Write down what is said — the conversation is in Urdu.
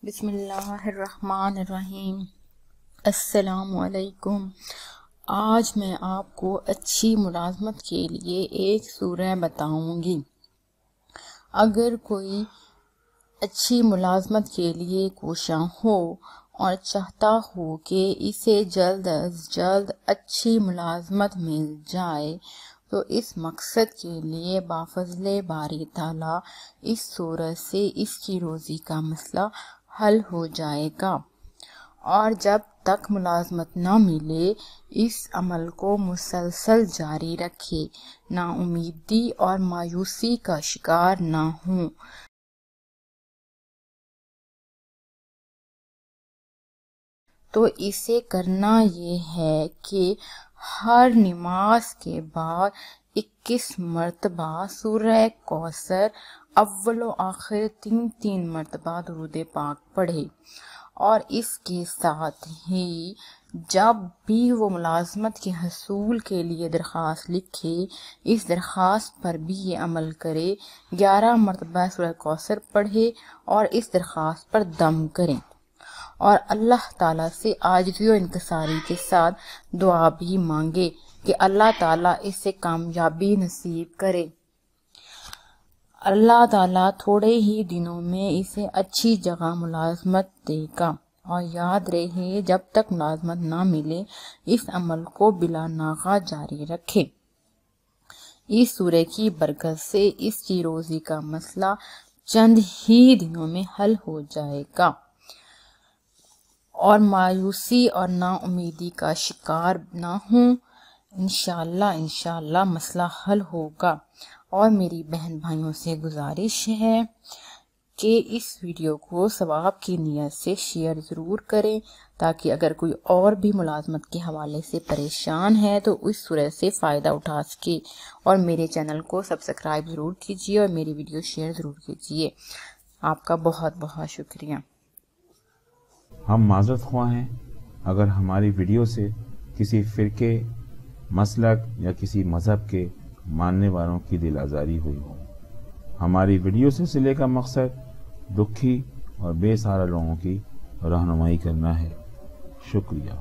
بسم اللہ الرحمن الرحیم۔ السلام علیکم۔ آج میں آپ کو اچھی ملازمت کے لیے ایک سورہ بتاؤں گی۔ اگر کوئی اچھی ملازمت کے لیے کوشاں ہو اور چاہتا ہو کہ اسے جلد از جلد اچھی ملازمت مل جائے تو اس مقصد کے لیے بافضل باری تعالیٰ اس سورت سے اس کی روزی کا مسئلہ حل ہو جائے گا، اور جب تک ملازمت نہ ملے اس عمل کو مسلسل جاری رکھے، نا امیدی اور مایوسی کا شکار نہ ہوں۔ تو اسے کرنا یہ ہے کہ ہر نماز کے بعد 21 مرتبہ سورہ کوثر اول و آخر 3 مرتبہ درود پاک پڑھے، اور اس کے ساتھ ہی جب بھی وہ ملازمت کے حصول کے لیے درخواست لکھے اس درخواست پر بھی یہ عمل کرے، 11 مرتبہ سورہ کوثر پڑھے اور اس درخواست پر دم کریں، اور اللہ تعالیٰ سے عاجزی و انکساری کے ساتھ دعا بھی مانگے کہ اللہ تعالیٰ اسے کامیابی نصیب کرے۔ اللہ تعالیٰ تھوڑے ہی دنوں میں اسے اچھی جگہ ملازمت دے گا، اور یاد رہے جب تک ملازمت نہ ملے اس عمل کو بلا ناغہ جاری رکھے۔ اس سورہ کی برکت سے اس کی روزی کا مسئلہ چند ہی دنوں میں حل ہو جائے گا، اور مایوسی اور نا امیدی کا شکار نہ ہوں۔ انشاءاللہ مسئلہ حل ہوگا، اور میری بہن بھائیوں سے گزارش ہے کہ اس ویڈیو کو ثواب کی نیت سے شیئر ضرور کریں، تاکہ اگر کوئی اور بھی ملازمت کے حوالے سے پریشان ہے تو اس سورہ سے فائدہ اٹھا سکے۔ اور میرے چینل کو سبسکرائب ضرور کیجیے اور میری ویڈیو شیئر ضرور کیجیے۔ آپ کا بہت بہت شکریہ۔ ہم معذرت خواہ ہیں اگر ہماری ویڈیو سے کسی فرقے، مسلک یا کسی مذہب کے ماننے والوں کی دل آزاری ہوئی ہو۔ ہماری ویڈیو سلسلے کا مقصد دکھی اور بے سہارا لوگوں کی رہنمائی کرنا ہے۔ شکریہ۔